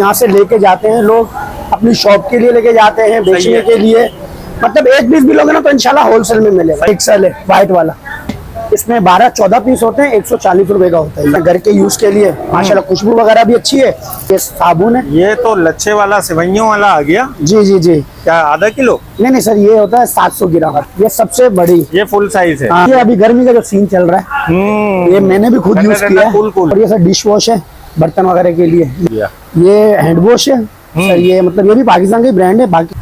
यहाँ से लेके जाते हैं लोग, अपनी शॉप के लिए लेके जाते हैं, बेचने के लिए। मतलब एक पीस भी लोगे ना तो इंशाल्लाह होलसेल में मिलेगा। एक्सल है व्हाइट वाला, इसमें 12-14 पीस होते हैं, 140 रुपए का होता है। घर के यूज के लिए माशाल्लाह खुशबू वगैरह भी अच्छी है। ये साबुन है। ये तो लच्छे वाला सेवइयों वाला आ गया। जी जी जी। क्या आधा किलो? नहीं नहीं सर, ये होता है 700 ग्राम। ये सबसे बड़ी, ये फुल साइज है। ये अभी गर्मी का जो सीन चल रहा है, ये मैंने भी खुद यूज किया है। और ये सर डिश वॉश है बर्तन वगैरह के लिए। ये हैंड वॉश है सर। ये मतलब ये भी पाकिस्तान की ब्रांड है। बाकी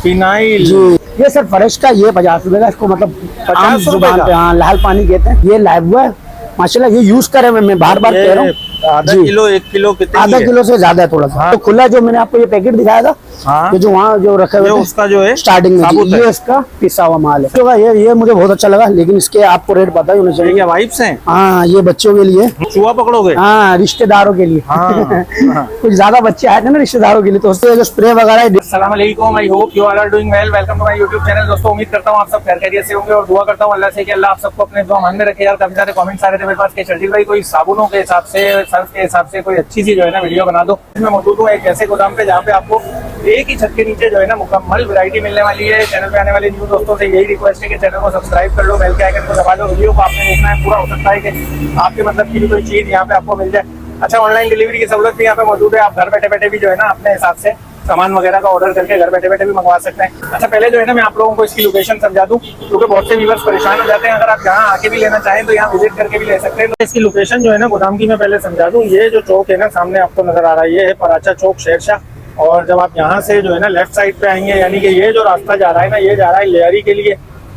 फिनाइल जी। ये सर फ्रेश का, ये 50 रुपए का। इसको मतलब 50 रुपए का, हाँ, लाल पानी कहते हैं। ये लाइव है माशाल्लाह, ये यूज करे मैं बार बार कह रहा हूँ। आधा किलो 1 किलो कितने? आधा किलो से ज्यादा है थोड़ा सा। हाँ। तो खुला जो मैंने आपको ये पैकेट दिखाया था, हाँ। ये जो वहाँ जो रखे हुए उसका जो है स्टार्टिंग में, ये इसका पिसा हुआ माल है। तो ये मुझे बहुत अच्छा लगा, लेकिन इसके आपको रेट पता ही होना चाहिए। वाइप्स हैं? हाँ, ये बच्चों के लिए। चूहा पकड़ोगे? हाँ, रिश्तेदारों के लिए। हाँ। कुछ ज्यादा बच्चे आए थे ना रिश्तेदारों के लिए, तो उससे जो स्प्रे वगैरह। अस्सलाम वालेकुम, I hope you all are doing well. Welcome to my YouTube channel. दोस्तों उम्मीद करता हूँ आप सब खैरियत से होंगे और दुआ करता हूँ अल्लाह से कि अल्लाह आप सबको अपने दुआ मान में रखे। यार काफी सारे कमेंट्स आ रहे थे मेरे पास कि शर्जील भाई कोई साबुनों के हिसाब से, सर्फ के हिसाब से कोई अच्छी सी जो है ना वीडियो बना दो। मैं मौजूद हूँ एक ऐसे गोदाम पे जहाँ पे आपको एक ही छत के नीचे जो है ना मुकम्मल वैरायटी मिलने वाली है। चैनल पे आने वाले न्यू दोस्तों से यही रिक्वेस्ट है कि चैनल को सब्सक्राइब कर लो, बेल के आइकन को दबा लो। वीडियो को आपने देखना है पूरा, हो सकता है कि आपके मतलब की भी कोई चीज यहाँ पे आपको मिल जाए। अच्छा, ऑनलाइन डिलीवरी की सहूलत भी यहाँ पे मौजूद है। आप घर बैठे बैठे भी जो है ना अपने हिसाब से सामान वगैरह का ऑर्डर करके घर बैठे बैठे भी मंगवा सकते हैं। अच्छा, पहले जो है ना मैं आप लोगों को इसकी लोकेशन समझा दूं, क्योंकि बहुत से व्यूअर्स परेशान हो जाते हैं। अगर आप यहाँ आके भी लेना चाहें तो यहाँ विजिट करके भी ले सकते हैं। तो इसकी लोकेशन जो है ना गोदाम की मैं पहले समझा दूं। ये जो चौक है ना सामने आपको नजर आ रहा है, ये है पराचा चौक शेरशाह। और जब आप यहाँ से जो है ना लेफ्ट साइड पे आएंगे, यानी कि ये जो रास्ता जा रहा है ना, ये जा रहा है लेयरी के लिए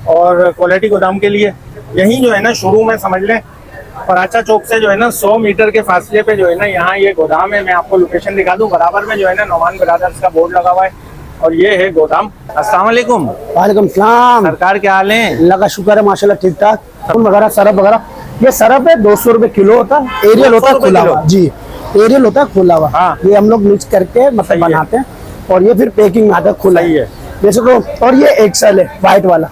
और क्वालिटी गोदाम के लिए। यही जो है ना शुरू में समझ लें पराचा चौक से जो है ना 100 मीटर के फासले पे जो है ना यहाँ ये गोदाम है। मैं आपको लोकेशन दिखा दूं। बराबर में जो है ना नोमान ब्रदर्स का बोर्ड लगा हुआ है और ये है गोदाम। अस्सलाम वालेकुम। वालेकुम सलाम। सरकार क्या हाल है? अल्लाह का शुक्र है माशाल्लाह, ठीक ठाक। साबुन वगैरह, सरफ वगैरह। ये सरफ है 200 रुपए किलो होता है। एरियल होता है खुला हुआ। जी, एरियल होता है खुला हुआ। हाँ। ये हम लोग मिक्स करके मतलब बनाते हैं और ये फिर पैकिंग में आता है खुला ही है जैसे तो। और ये एक्सल है व्हाइट वाला,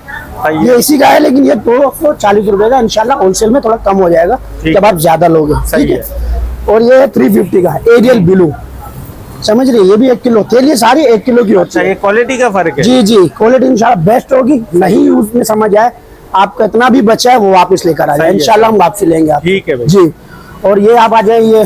ये इसी का है, लेकिन ये 240 रुपए का। इंशाल्लाह होलसेल में थोड़ा कम हो जाएगा जब आप ज्यादा लोगे। ठीक है। और ये 350 का है एरियल ब्लू, समझ रही है। ये भी 1 किलो होती है। ये सारी 1 किलो की होती है। क्वालिटी का फर्क है। जी जी, क्वालिटी इंशाल्लाह बेस्ट होगी। नहीं यूज में समझ आए, आपका इतना भी बचा है वो वापस लेकर आ जाए, इंशाल्लाह हम वापसी लेंगे आप। ठीक है जी। और ये आप आ जाए, ये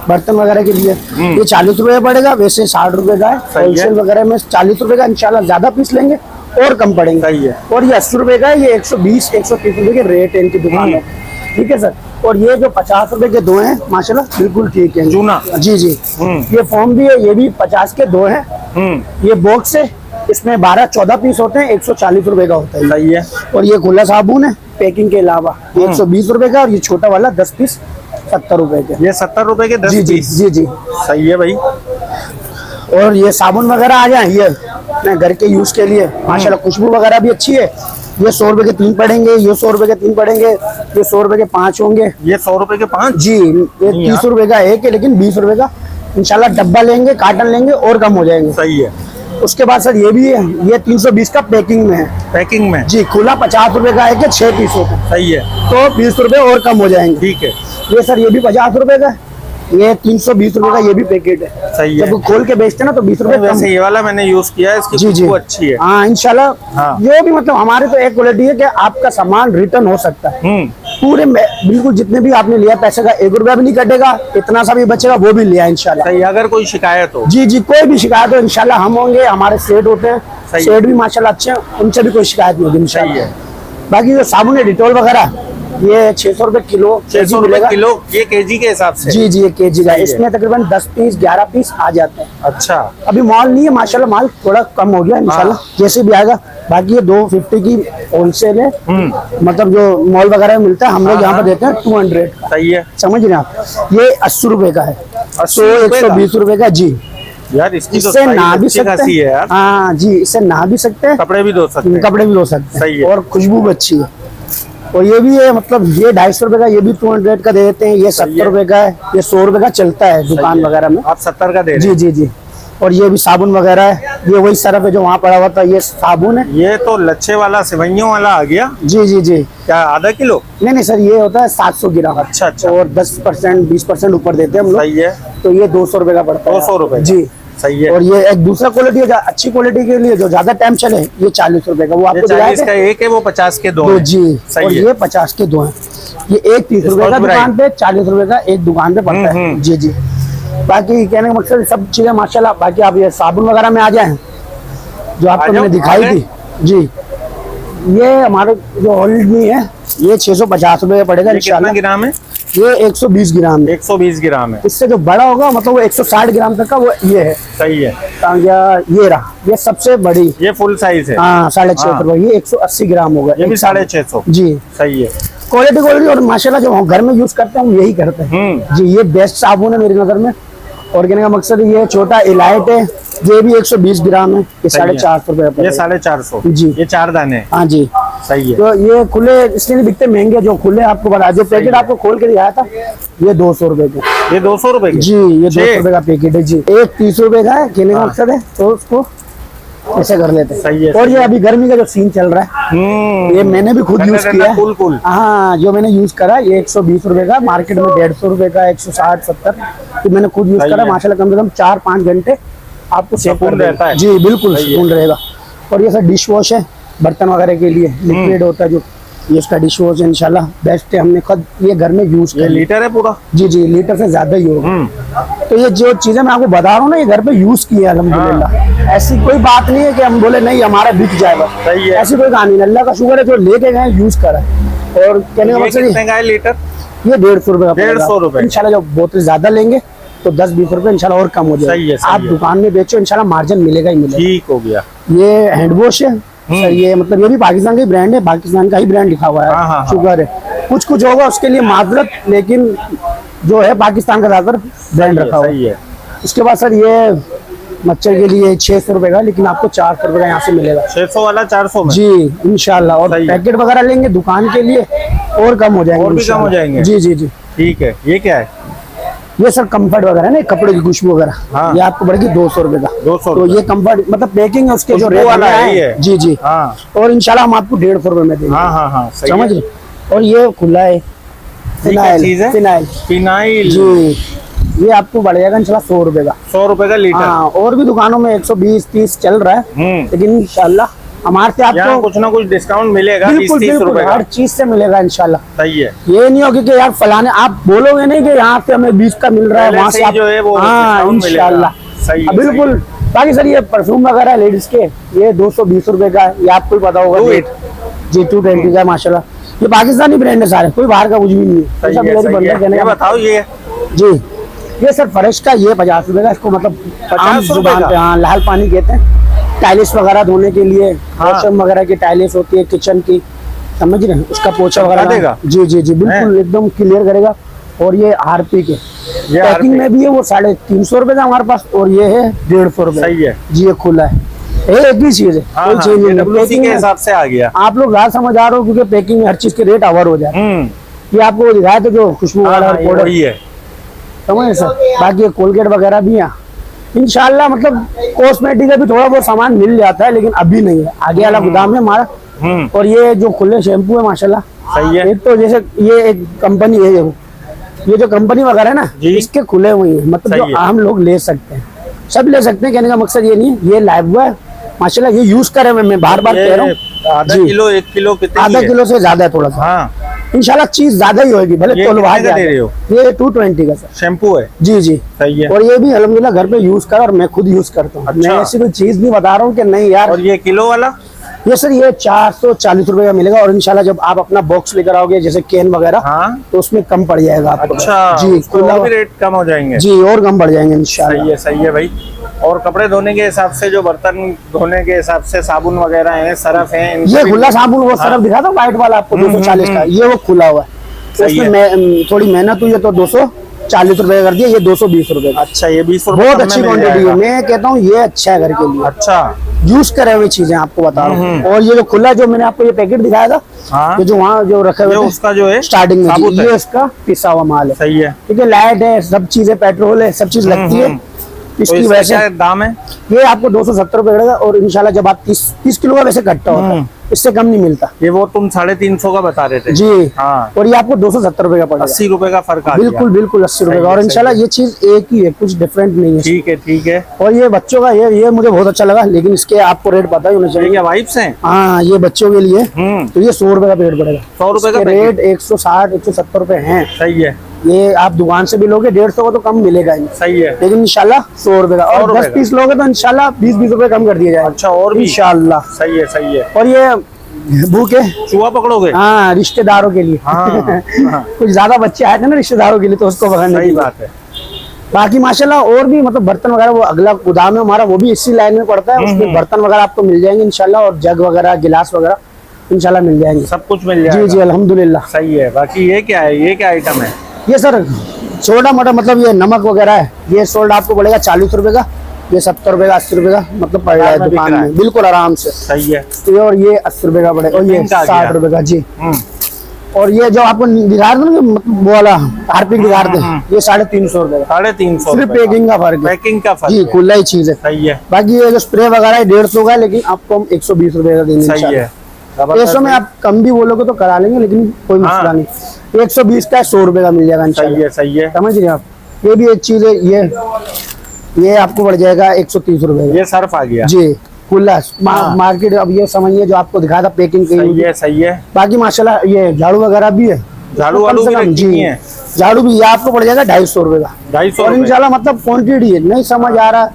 बर्तन वगैरह के लिए ये 40 रुपए पड़ेगा, वैसे 60 रुपए का है। होलसेल वगैरह में 40 रुपए का। इंशाल्लाह ज्यादा पीस लेंगे और कम पड़ेंगे। और ये 80 रुपए का है। ये 120-130 रुपए के रेट है इनकी दुकान में। ठीक है सर। और ये जो 50 रुपए के 2 हैं माशाल्लाह बिल्कुल ठीक है। जूना। जी जी। ये फॉर्म भी है, ये भी 50 के 2 हैं। ये बॉक्स है, इसमें 12-14 पीस होते हैं, 140 रुपए का होता है। सही है। और ये खुला साबुन है पैकिंग के अलावा, 120 रुपए का। और ये छोटा वाला 10 पीस 70 रुपए के। ये 70 रुपए के 10 पीस। जी जी। सही है भाई। और ये साबुन वगैरह आ जाए, ये घर के यूज के लिए माशाल्लाह खुशबू वगैरह भी अच्छी है। ये 100 रुपए के 3 पड़ेंगे, ये 100 रुपए के 3 पड़ेंगे, ये 100 रुपए के 5 होंगे। ये 100 रुपए के 5? जी। ये 30 रुपए का एक है, लेकिन 20 रुपए का इंशाल्लाह डब्बा लेंगे, कार्टन लेंगे और कम हो जाएंगे। सही है। उसके बाद सर ये भी है, ये 320 का पैकिंग में है। पैकिंग में? जी। खुला 50 रुपए का है, 6 पीस होते हैं। सही है। तो 20 रुपए और कम हो जाएंगे। ठीक है। ये सर ये भी 50 रुपए का, ये 320 रुपए का ये भी पैकेट है। सही है। जब खोल के बेचते हैं ना तो 20 रुपए। वैसे ये वाला मैंने यूज किया है, इसकी खुशबू अच्छी है। हाँ इंशाल्लाह। हाँ। जो भी मतलब हमारे तो एक क्वालिटी है कि आपका सामान रिटर्न हो सकता है पूरे बिल्कुल। जितने भी आपने लिया पैसे का 1 रुपया भी नहीं कटेगा, इतना सा भी बचेगा वो भी लिया इंशाल्लाह। सही। अगर कोई शिकायत हो? जी जी, कोई भी शिकायत हो इंशाल्लाह हम होंगे। हमारे सेठ होते हैं, सेठ भी माशाल्लाह अच्छे हैं, उनसे भी कोई शिकायत नहीं होगी इंशाल्लाह। बाकी जो साबुन है डिटॉल वगैरह, ये 600 रुपए किलो। 600 रुपए किलो। ये केजी के हिसाब से? जी जी, ये केजी का। इसमें तकरीबन 10 पीस 11 पीस आ जाते हैं। अच्छा। अभी माल नहीं है माशाल्लाह, माल थोड़ा कम हो गया इंशाल्लाह। जैसे भी आएगा। बाकी ये 250 की होलसेल है, मतलब जो मॉल वगैरह में मिलता है, हम लोग यहाँ पर देते हैं 200 का। सही है। समझ रहे हैं आप। ये 80 रुपए का है, 120 रुपए का। जी यार, इसकी इससे नहा भी सकते हैं यार। हाँ जी, इससे नहा भी सकते हैं, कपड़े भी धो सकते हैं। कपड़े भी धो सकते हैं। और खुशबू भी अच्छी है। और ये भी है, मतलब ये 250 रुपए का, ये भी 200 का दे देते हैं। ये 70 रुपए का है, ये 100 रुपए का चलता है दुकान वगैरह में। आप 70 का दे रहे हैं? जी जी जी। और ये भी साबुन वगैरह है, ये वही सरफ है जो वहाँ पड़ा हुआ था, ये साबुन है। ये तो लच्छे वाला सिवैयों वाला आ गया। जी जी जी। क्या आधा किलो? नहीं सर, ये होता है 700 ग्राम। अच्छा अच्छा। और 10% 20% ऊपर देते हैं हम लोग। सही है। तो ये 200 रुपए का पड़ता है। 200 रुपए जी। सही है। और ये एक दूसरा क्वालिटी है, अच्छी क्वालिटी के लिए जो ज्यादा टाइम चले, ये 40 रुपए का। वो आपको 40 का एक है, वो 50 के दो हैं। जी। और ये 50 के दो हैं। ये एक 30 रुपए का दुकान पे, 40 रुपए का एक दुकान पे पड़ता है। जी जी। बाकी कहने का मकसद सब चीजें माशाल्लाह। बाकी आप ये साबुन वगैरह में आ जाए, जो आपको मैंने दिखाई थी। जी। ये हमारे जो ऑलरेडी है, ये 650 रुपए का पड़ेगा इंशाल्लाह। कितना ग्राम है? ये 120 ग्राम है। 120 ग्राम है। इससे जो बड़ा होगा मतलब वो 160 ग्राम तक का वो ये है। सही है। ये रहा, ये सबसे बड़ी। ये फुल साइज है। हाँ 650 रुपए। ये 180 ग्राम होगा। ये भी 650। जी। सही है। क्वालिटी और माशाल्लाह जो हम घर में यूज करते हैं हम यही करते हैं। जी। ये बेस्ट साबुन है मेरी नजर में। और कहने का मकसद ये छोटा इलाइट है, ये भी 120 ग्राम है। ये 450 रुपए। ये 450। जी। ये 4 दाने। हाँ जी। सही है। तो ये खुले इसलिए नहीं बिकते, महंगे। जो खुले आपको बता, जो पैकेट आपको खोल के दिखाया था, ये 200 रुपए का। ये 200 रुपए जी। ये 200 रुपए का पैकेट है। जी। एक 30 रुपए का है। कहने का मकसद है तो उसको ऐसे कर लेते हैं। सही है। और ये अभी गर्मी का जो सीन चल रहा है, ये मैंने भी खुद यूज किया है। हाँ, जो मैंने यूज करा, ये 120 रुपए का, मार्केट में 150 रुपए का, 160-70। तो मैंने खुद यूज करा माशाल्लाह। कम से कम 4-5 घंटे आपको सुकून रहता है। जी बिल्कुल सुकून रहेगा। और ये सर डिश वॉश है, बर्तन वगैरह के लिए लिक्विड होता है जो, ये इसका डिश वॉश है इंशाल्लाह बेस्ट है। हमने खुद ये घर में यूज किया। लीटर है पूरा? जी जी, लीटर से ज्यादा ही होगा। तो ये जो चीजें मैं आपको बता रहा हूँ ना, ये घर पे यूज की है अल्हम्दुलिल्लाह। ऐसी कोई बात नहीं है कि हम बोले नहीं हमारा बिक जाएगा। सही है। ऐसी कोई कहानी नहीं। अल्लाह का शुक्र है जो लेके गए यूज करा। और कहने का मकसद लीटर ये 150 रुपए का। 150 रुपए इंशाल्लाह। जब बोतल ज्यादा लेंगे तो 10-20 रुपए इंशाल्लाह और कम हो जाएगा। आप दुकान में बेचो इंशाल्लाह मार्जिन मिलेगा ही मिलेगा। ठीक हो गया। ये हैंड वॉश है सर। ये मतलब ये भी पाकिस्तान का ही ब्रांड है, पाकिस्तान का ही ब्रांड लिखा हुआ है। शुगर है, कुछ होगा उसके लिए माजरत, लेकिन जो है पाकिस्तान का ज्यादातर ब्रांड रखा हुआ है। उसके बाद सर ये मच्छर के लिए 600 रुपए का, लेकिन आपको 400 रुपए का यहाँ से मिलेगा। 600 वाला 400 में? जी इंशाल्लाह। और पैकेट वगैरह लेंगे दुकान के लिए और कम हो जाएंगे। और भी कम हो जाएंगे। जी जी जी। ठीक है। ये क्या है? ये सर कंफर्ट वगैरह है ना, कपड़े की खुशबू वगैरह। हाँ। ये आपको पड़ेगी 200 रुपए का। 200। तो ये कंफर्ट मतलब पैकिंग है उसके जो रेट वाला है। जी जी। हाँ। और इंशाल्लाह हम आपको 150 रुपए में देंगे। हाँ हाँ हाँ। समझ रहे? और ये खुला है फिनाइल। जी। ये आपको बढ़ जाएगा इंशाल्लाह 100 रुपए का। 100 रुपए का लीटर। हाँ। और भी दुकानों में 120-30 चल रहा है, लेकिन इंशाल्लाह हमारे से आपको कुछ ना कुछ डिस्काउंट मिलेगा। बिल्कुल बिल्कुल हर चीज से मिलेगा इंशाल्लाह। सही है। ये नहीं होगी कि यार फलाने, आप बोलोगे नहीं कि यहाँ से हमें 20 का मिल रहा है, वहाँ से आप, जो है वो इंशाल्लाह। बिल्कुल। बाकी सर ये परफ्यूम वगैरह लेडीज के, ये 220 रुपए का, ये आपको ही पता होगा। जी 220 का माशाल्लाह। ये पाकिस्तानी ब्रांड है सारे, कोई बाहर का कुछ भी नहीं है। बताओ ये जी। ये सर फ्रेश का, ये 50 रुपए का। इसको मतलब 50 जुबान पे हाँ लाल पानी कहते हैं। टाइलिस वगैरह धोने के लिए, वॉशरूम वगैरह की टाइलिस होती है किचन की, समझ रहे हैं, उसका पोछा वगैरह देगा। जी जी जी बिल्कुल एकदम क्लियर करेगा। और ये हार्पिक है, पैकिंग में भी है, वो 350 रुपए का हमारे पास। और ये है 150 रुपए। सही है जी। ये खुला है, एक ही चीज है, कोई चेंज नहीं है। पैकिंग के हिसाब से आ गया। आप लोग रात समझ आ रहे हो, क्योंकि पैकिंग में हर चीज के रेट अवर हो जाए। ये आपको दिखाया तो जो खुशबू वाला पाउडर है, समझ सर। बाकी कोलगेट वगैरह भी है इंशाल्लाह। मतलब कॉस्मेटिक का भी थोड़ा बहुत सामान मिल जाता है, लेकिन अभी नहीं है, आगे वाला गोदाम है हमारा। और ये जो खुले शैम्पू है माशाल्लाह। सही है। एक तो जैसे ये एक कंपनी है, ये जो कंपनी वगैरह है ना, इसके खुले हुए हैं, मतलब जो आम लोग ले सकते हैं, सब ले सकते हैं। कहने का मकसद ये नहीं है। ये लाइव हुआ है माशाल्लाह, ये यूज करे मैं बार बार कह रहा हूँ। आधा किलो 1 किलो कितने? आधा किलो से ज्यादा है थोड़ा सा। हाँ। इंशाल्लाह चीज ज्यादा ही होगी, भले तोलवा दे रहे हो। ये 220 का सर शैम्पू है। जी जी। सही है। और ये भी अल्हम्दुलिल्लाह घर पे यूज कर, और मैं खुद यूज करता हूँ। मैं ऐसी कोई चीज नहीं बता रहा हूँ कि नहीं यार। और ये किलो वाला? ये सर ये 440 रुपए का मिलेगा। और इंशाल्लाह जब आप अपना बॉक्स लेकर आओगे जैसे कैन वगैरह, तो उसमें कम पड़ जाएगा आपको। अच्छा जी। और भी रेट कम हो जाएंगे? जी और कम बढ़ जाएंगे इंशाल्लाह। सही है भाई। और कपड़े धोने के हिसाब से, जो बर्तन धोने के हिसाब से साबुन वगैरह है, सरफ है, ये खुला साबुन, वो सरफ दिखा था व्हाइट वाला आपको 240 का, ये वो खुला हुआ है। उसमें थोड़ी मेहनत हुई है तो 240 रुपए कर दिया, ये 220 रुपए। अच्छा, ये 20 रुपए बहुत अच्छी क्वांटिटी है। मैं कहता हूँ ये अच्छा है घर के लिए। अच्छा, यूज करे हुए चीजें आपको बता रहा हूँ। और ये जो खुला, जो मैंने आपको ये पैकेट दिखाया था, तो जो वहाँ जो रखे हुए, उसका जो है स्टार्टिंग में, ये इसका पिसा हुआ माल है। सही है। ठीक है, लाइट है, सब चीजें पेट्रोल है, सब चीज लगती है। इसकी इसका वैसे क्या दाम है? ये आपको 270 रुपए पड़ेगा, और इंशाल्लाह जब आप 30 किलो का वैसे कट्टा होता है, इससे कम नहीं मिलता। ये वो तुम 350 का बता रहे थे जी हाँ, और ये आपको 270 रुपए का पड़ेगा। 80 रुपए का फर्क आ गया। बिल्कुल बिल्कुल 80 रुपए का, और इंशाल्लाह ये चीज एक ही है, कुछ डिफरेंट नहीं है। ठीक है ठीक है। और ये बच्चों का ये मुझे बहुत अच्छा लगा, लेकिन इसके आपको रेट पता ही होना ये चाहिए। क्या वाइप्स हैं? हाँ ये बच्चों के लिए, तो ये 100 रुपए का पेड़ पड़ेगा। 100 रुपए का इसके पैकेट? रेट 160 170 रुपए हैं। सही है ये आप दुकान से भी लोगे 150 का तो कम मिलेगा ही, सही है। लेकिन इंशाल्लाह 100 रुपए का, 100 और रुपए 10 का। पीस लोगे तो इंशाल्लाह 20 रुपए कम कर दिया जाएगा। अच्छा और भी इंशाल्लाह। सही है सही है। और ये भूखे, चूहा पकड़ोगे? हाँ रिश्तेदारों के लिए। हाँ, हाँ। कुछ ज्यादा बच्चे आए थे ना रिश्तेदारों के लिए, तो उसको पकड़ने के सही लिए। बात है। बाकी माशाल्लाह और भी मतलब बर्तन वगैरह, वो अगला गोदाम है हमारा, वो भी इसी लाइन में पड़ता है, उसमें बर्तन वगैरह आपको मिल जाएंगे इंशाल्लाह, और जग वगैरह गिलास वगैरह इंशाल्लाह मिल जाएंगे। सब कुछ मिल जाएगा। जी जी अल्हम्दुलिल्लाह। सही है। बाकी ये क्या है? ये क्या आइटम है? ये सर छोटा मोटा मतलब ये नमक वगैरह है, ये सोल्ड आपको पड़ेगा 40 रुपए का, ये 70 रुपए का 80 रुपए का मतलब पड़ रहा है में बिक दुकान रहा में है। बिल्कुल आराम से। सही है। ये और ये 80 रुपए का पड़ेगा, और ये पिंक आ 60 गया। रुपए का जी। और ये जो आपको दिखा रहे थे ना मतलब वो वाला हार्पिक दिखा रहे थे, ये 350 रुपए का। 350 सिर्फ पैकिंग का फर्क है, पैकिंग का फर्क जी है। खुला ही चीज है। सही है बाकी ये जो स्प्रे वगैरह है 150 का है, लेकिन आपको हम 120 रुपए का देंगे सही इंशाल्लाह। है। जबरदस्त। पैसों में आप कम भी बोलोगे तो करा लेंगे, लेकिन कोई हाँ। मसला नहीं। 120 का 100 रुपए का मिल जाएगा सही इंशाल्लाह। है सही है। समझ रहे हैं आप। ये भी एक चीज है, ये आपको पड़ जाएगा 130 रुपए का ये सर्फ आ गया। जी खुला। हाँ। मार्केट अब ये समझिए जो आपको दिखाया था पैकिंग सही की। है सही है। बाकी माशाल्लाह ये झाड़ू वगैरह भी है, झाड़ू वाड़ू कम से भी कम, रखी हुई है। झाड़ू भी ये आपको पड़ जाएगा 250 रुपए का। 250 और रुपए। इंशाल्लाह मतलब क्वांटिटी है, नहीं समझ आ रहा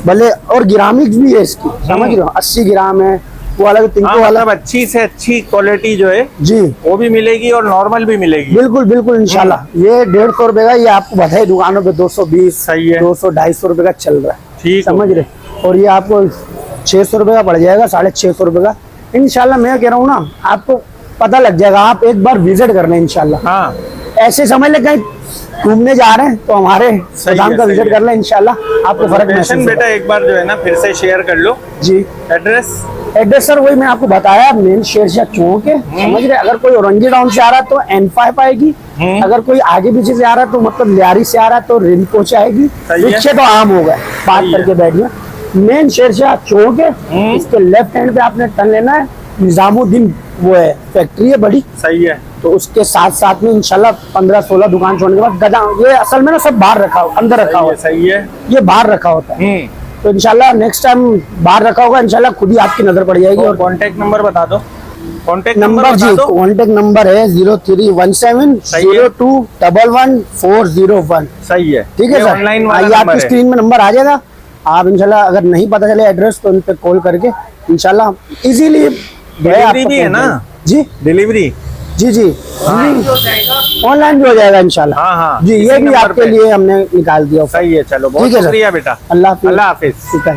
भले, और गिरामिक्स भी है इसकी, समझ रहे हो 80 ग्राम है, वो अलग तिनको हाँ, वाला। मतलब अच्छी से अच्छी क्वालिटी जो है जी वो भी मिलेगी और नॉर्मल भी मिलेगी। बिल्कुल बिल्कुल इंशाल्लाह। ये 150 रुपए का, ये आपको बताए दुकानों पे 220 सही है। 200 250 रुपए का चल रहा है, ठीक समझ रहे। और ये आपको 600 रुपए का पड़ जाएगा, 650 रुपए का इंशाल्लाह। मैं कह रहा हूँ ना, आपको पता लग जाएगा, आप एक बार विजिट कर लें इंशाल्लाह। हाँ ऐसे समझ ले कहीं घूमने जा रहे हैं तो हमारे सही गोदाम है, का सही विजिट है। कर लें इंशाल्लाह, आपको फर्क महसूस लोकेशन होगा। बेटा एक बार जो है ना फिर से शेयर कर लो। जी एड्रेस? एड्रेस सर वही मैं आपको बताया, मेन शेरशाह चौक है, समझ रहे। अगर कोई औरंगी टाउन से आ रहा है तो N5 आएगी, अगर कोई आगे पीछे से आ रहा है तो मतलब लियारी से आ रहा है तो रिंपोच आएगी। सही है। रिक्शे तो आम हो गए, बात सही है। करके बैठ गए। मेन शेरशाह चौक है, इसके लेफ्ट हैंड पे आपने टर्न लेना है, निजामुद्दीन वो है फैक्ट्री है बड़ी, सही है। तो उसके साथ साथ में इंशाल्लाह 15-16 दुकान छोड़ने के बाद गोदाम, ये असल में ना सब बाहर रखा हो, अंदर रखा हुआ है, सही है। ये बाहर रखा होता है। तो इंशाल्लाह नेक्स्ट टाइम बाहर रखा होगा, इंशाल्लाह खुद ही आपकी नजर पड़ जाएगी। और कॉन्टेक्ट नंबर बता दो। कॉन्टेक्ट नंबर जी, बता दो। कॉन्टेक्ट नंबर है 0317 सही है। 02111401। सही है। ठीक है ये सर, ऑनलाइन वाला आइए नंबर आपकी है। स्क्रीन में नंबर आ जाएगा। आप इंशाल्लाह अगर नहीं पता चले एड्रेस तो उन पे कॉल करके इंशाल्लाह इजीली डिलीवरी भी है ना? जी डिलीवरी? जी जी ऑनलाइन भी हो जाएगा इंशाल्लाह। हाँ हाँ जी इसी ये भी नंबर आपके पे। लिए हमने निकाल दिया। सही है। चलो बहुत ठीक है सर। शुक्रिया बेटा। अल्लाह हाफिज़। अल्लाह हाफिज। ठीक है।